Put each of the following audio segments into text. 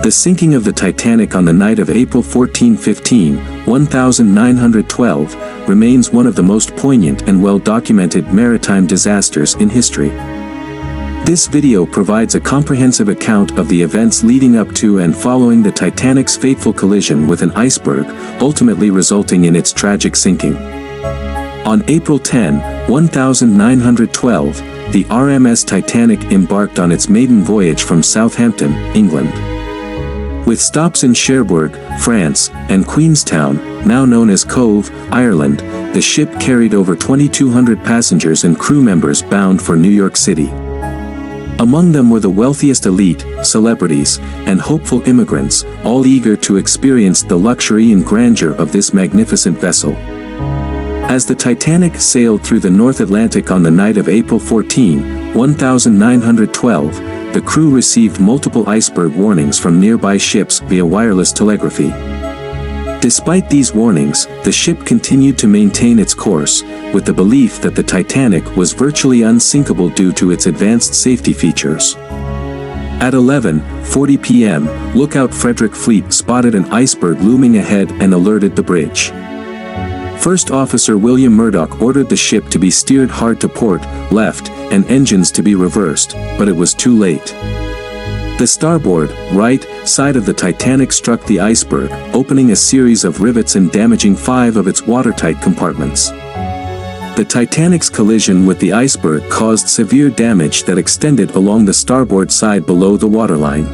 The sinking of the Titanic on the night of April 14, 1912, remains one of the most poignant and well-documented maritime disasters in history. This video provides a comprehensive account of the events leading up to and following the Titanic's fateful collision with an iceberg, ultimately resulting in its tragic sinking. On April 10, 1912, the RMS Titanic embarked on its maiden voyage from Southampton, England. With stops in Cherbourg, France, and Queenstown, now known as Cove, Ireland, the ship carried over 2,200 passengers and crew members bound for New York City. Among them were the wealthiest elite, celebrities, and hopeful immigrants, all eager to experience the luxury and grandeur of this magnificent vessel. As the Titanic sailed through the North Atlantic on the night of April 14, 1912, the crew received multiple iceberg warnings from nearby ships via wireless telegraphy. Despite these warnings, the ship continued to maintain its course, with the belief that the Titanic was virtually unsinkable due to its advanced safety features. At 11:40 p.m., Lookout Frederick Fleet spotted an iceberg looming ahead and alerted the bridge. First Officer William Murdoch ordered the ship to be steered hard to port, left, and engines to be reversed, but it was too late. The starboard, right, side of the Titanic struck the iceberg, opening a series of rivets and damaging 5 of its watertight compartments. The Titanic's collision with the iceberg caused severe damage that extended along the starboard side below the waterline.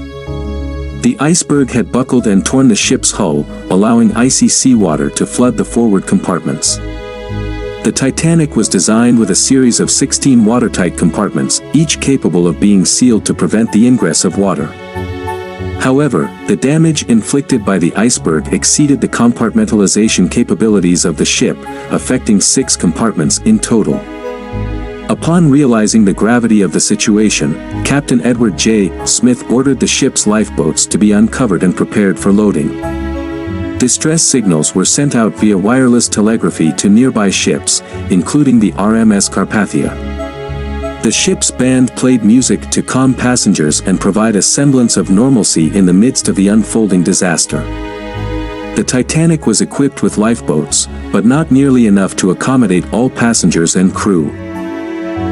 The iceberg had buckled and torn the ship's hull, allowing icy seawater to flood the forward compartments. The Titanic was designed with a series of 16 watertight compartments, each capable of being sealed to prevent the ingress of water. However, the damage inflicted by the iceberg exceeded the compartmentalization capabilities of the ship, affecting 6 compartments in total. Upon realizing the gravity of the situation, Captain Edward J. Smith ordered the ship's lifeboats to be uncovered and prepared for loading. Distress signals were sent out via wireless telegraphy to nearby ships, including the RMS Carpathia. The ship's band played music to calm passengers and provide a semblance of normalcy in the midst of the unfolding disaster. The Titanic was equipped with lifeboats, but not nearly enough to accommodate all passengers and crew.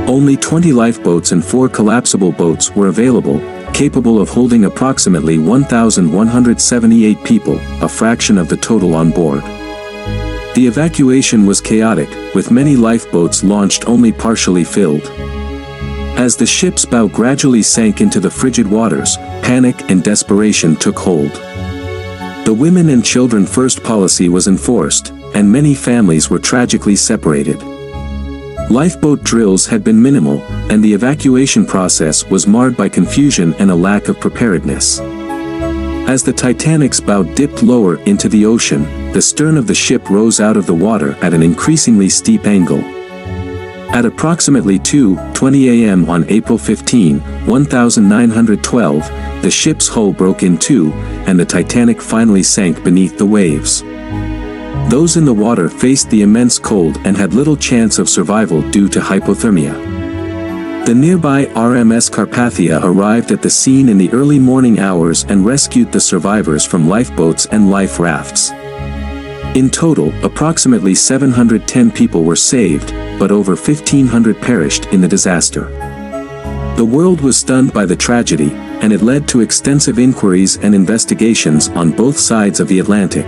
Only 20 lifeboats and 4 collapsible boats were available, capable of holding approximately 1,178 people, a fraction of the total on board. The evacuation was chaotic, with many lifeboats launched only partially filled. As the ship's bow gradually sank into the frigid waters, panic and desperation took hold. The women and children first policy was enforced, and many families were tragically separated. Lifeboat drills had been minimal, and the evacuation process was marred by confusion and a lack of preparedness. As the Titanic's bow dipped lower into the ocean, the stern of the ship rose out of the water at an increasingly steep angle. At approximately 2:20 a.m. on April 15, 1912, the ship's hull broke in two, and the Titanic finally sank beneath the waves. Those in the water faced the immense cold and had little chance of survival due to hypothermia. The nearby RMS Carpathia arrived at the scene in the early morning hours and rescued the survivors from lifeboats and life rafts. In total, approximately 710 people were saved, but over 1,500 perished in the disaster. The world was stunned by the tragedy, and it led to extensive inquiries and investigations on both sides of the Atlantic.